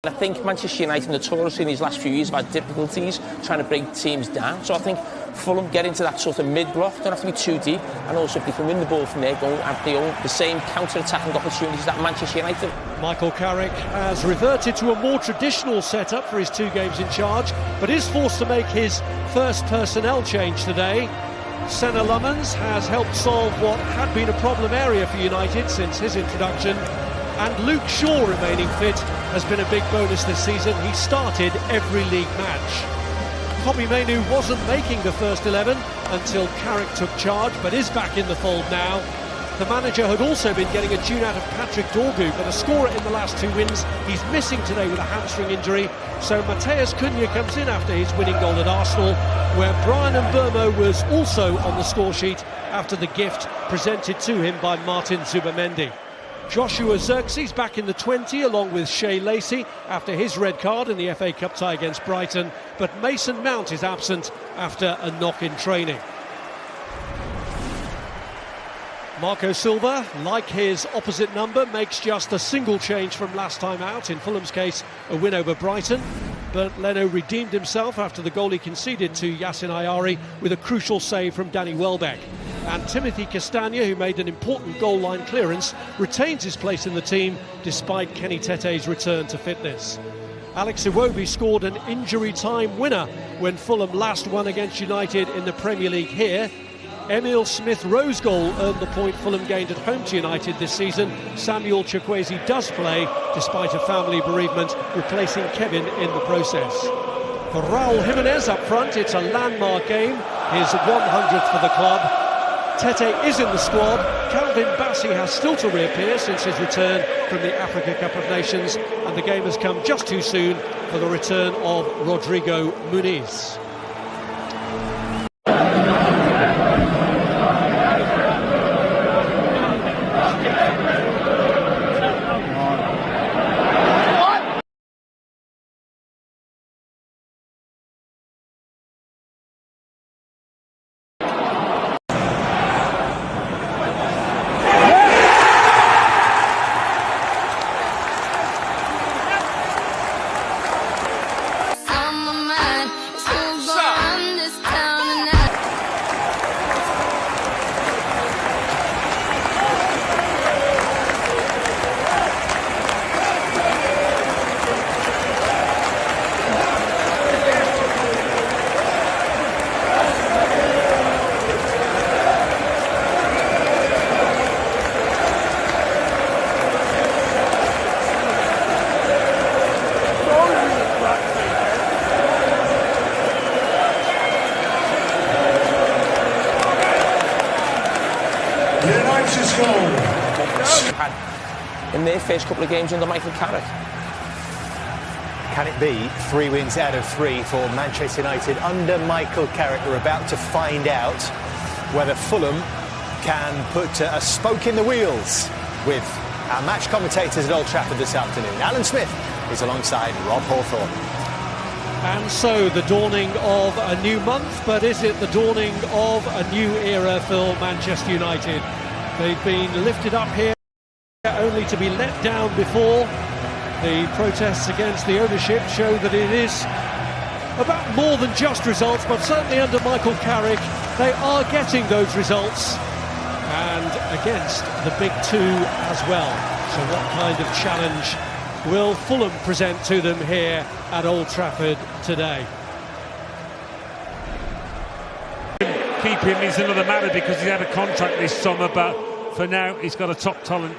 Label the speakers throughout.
Speaker 1: I think Manchester United notoriously in these last few years have had difficulties trying to break teams down. So I think Fulham get into that sort of mid-block, don't have to be too deep, and also if they can win the ball from there, go and have the same counter-attacking opportunities that Manchester United.
Speaker 2: Michael Carrick has reverted to a more traditional setup for his 2 games in charge, but is forced to make his first personnel change today. Senna Lummans has helped solve what had been a problem area for United since his introduction, and Luke Shaw remaining fit has been a big bonus this season. He started every league match. Kobbie Mainoo wasn't making the first 11 until Carrick took charge, but is back in the fold now. The manager had also been getting a tune out of Patrick Dorgu, but a scorer in the last 2 wins. He's missing today with a hamstring injury, so Matheus Cunha comes in after his winning goal at Arsenal, where Brian Mbeumo was also on the score sheet after the gift presented to him by Martin Zubamendi. Joshua Zirkzee's back in the 20 along with Shea Lacey after his red card in the FA Cup tie against Brighton, but Mason Mount is absent after a knock in training. Marco Silva, like his opposite number, makes just a single change from last time out, in Fulham's case a win over Brighton. But Leno redeemed himself after the goal he conceded to Yassin Ayari with a crucial save from Danny Welbeck. And Timothy Castagna, who made an important goal line clearance, retains his place in the team despite Kenny Tete's return to fitness. Alex Iwobi scored an injury time winner when Fulham last won against United in the Premier League here. Emile Smith-Rowe's goal earned the point Fulham gained at home to United this season. Samuel Chukwueze does play despite a family bereavement, replacing Kevin in the process. For Raul Jimenez up front, it's a landmark game, his 100th for the club. Tete is in the squad. Calvin Bassey has still to reappear since his return from the Africa Cup of Nations, and the game has come just too soon for the return of Rodrigo Muniz.
Speaker 1: In their first couple of games under Michael Carrick.
Speaker 3: Can it be 3 wins out of 3 for Manchester United under Michael Carrick? We're about to find out whether Fulham can put a spoke in the wheels with our match commentators at Old Trafford this afternoon. Alan Smith is alongside Rob Hawthorne.
Speaker 2: And so the dawning of a new month, but is it the dawning of a new era for Manchester United? They've been lifted up here only to be let down before. The protests against the ownership show that it is about more than just results, but certainly under Michael Carrick they are getting those results, and against the big 2 as well. So what kind of challenge will Fulham present to them here at Old Trafford today?
Speaker 4: Keep him is another matter because he's had a contract this summer, but for now he's got a top talent.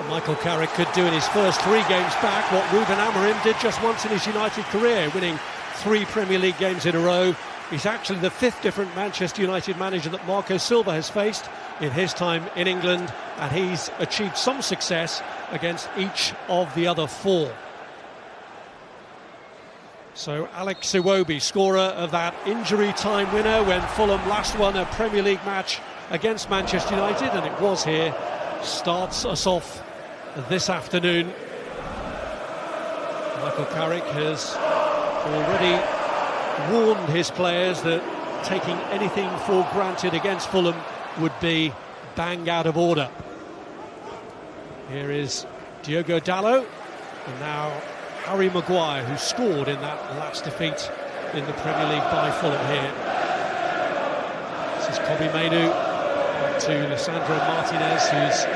Speaker 2: Michael Carrick could do in his first 3 games back what Ruben Amorim did just once in his United career, winning 3 Premier League games in a row. He's actually the 5th different Manchester United manager that Marco Silva has faced in his time in England, and he's achieved some success against each of the other 4. So Alex Iwobi, scorer of that injury time winner when Fulham last won a Premier League match against Manchester United, and it was here, starts us off this afternoon. Michael Carrick has already warned his players that taking anything for granted against Fulham would be bang out of order. Here is Diogo Dalot, and now Harry Maguire, who scored in that last defeat in the Premier League by Fulham here. This is Kobbie Mainoo back to Lisandro Martinez, whose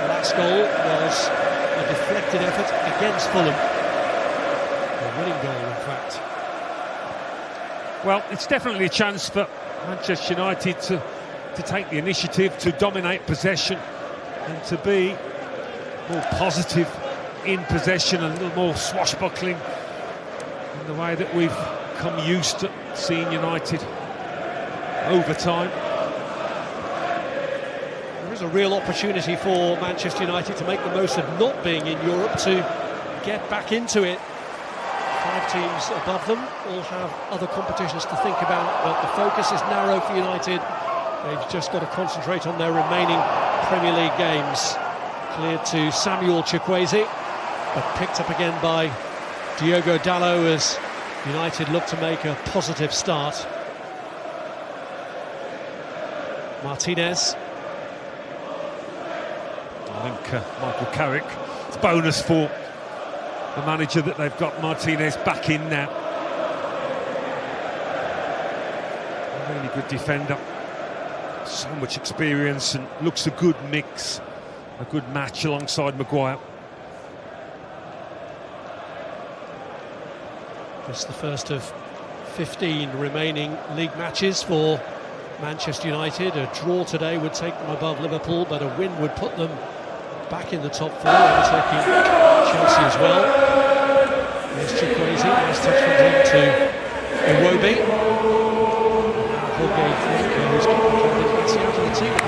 Speaker 2: last goal was a deflected effort against Fulham. A winning goal, in fact.
Speaker 4: Well, it's definitely a chance for Manchester United to take the initiative, to dominate possession and to be more positive in possession and a little more swashbuckling in the way that we've come used to seeing United over time.
Speaker 2: There is a real opportunity for Manchester United to make the most of not being in Europe, to get back into it. 5 teams above them all have other competitions to think about, but the focus is narrow for United. They've just got to concentrate on their remaining Premier League games. Cleared to Samuel Chukwueze, but picked up again by Diogo Dalot as United look to make a positive start. Martinez.
Speaker 4: I think Michael Carrick, it's bonus for the manager that they've got Martinez back in now. A really good defender. So much experience and looks a good mix, a good match alongside Maguire.
Speaker 2: Just the first of 15 remaining league matches for Manchester United. A draw today would take them above Liverpool, but a win would put them back in the top 4, overtaking Chelsea as well. There's Chukwueze, nice touch from him to Iwobi. Jorge Cuenca, who's keeping Messi out of the team at the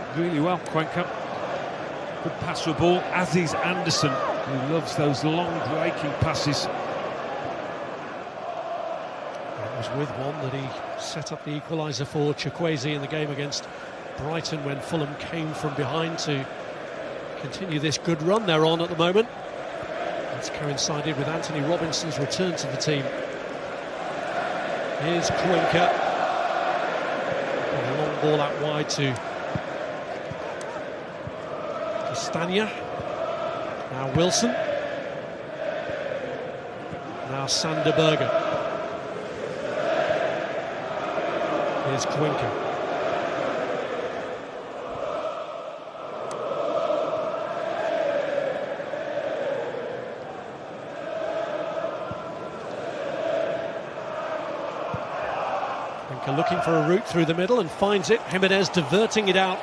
Speaker 2: moment.
Speaker 4: Really well, Cuenca. Good pass for a ball, as is Anderson, who loves those long breaking passes.
Speaker 2: It was with one that he set up the equaliser for Chukwueze in the game against Brighton when Fulham came from behind to continue this good run they're on at the moment. It's coincided with Anthony Robinson's return to the team. Here's Cuenca. A long ball out wide to Castagna. Now Wilson. Now Sander Berge. Here's Cuenca. Cuenca looking for a route through the middle and finds it. Jimenez diverting it out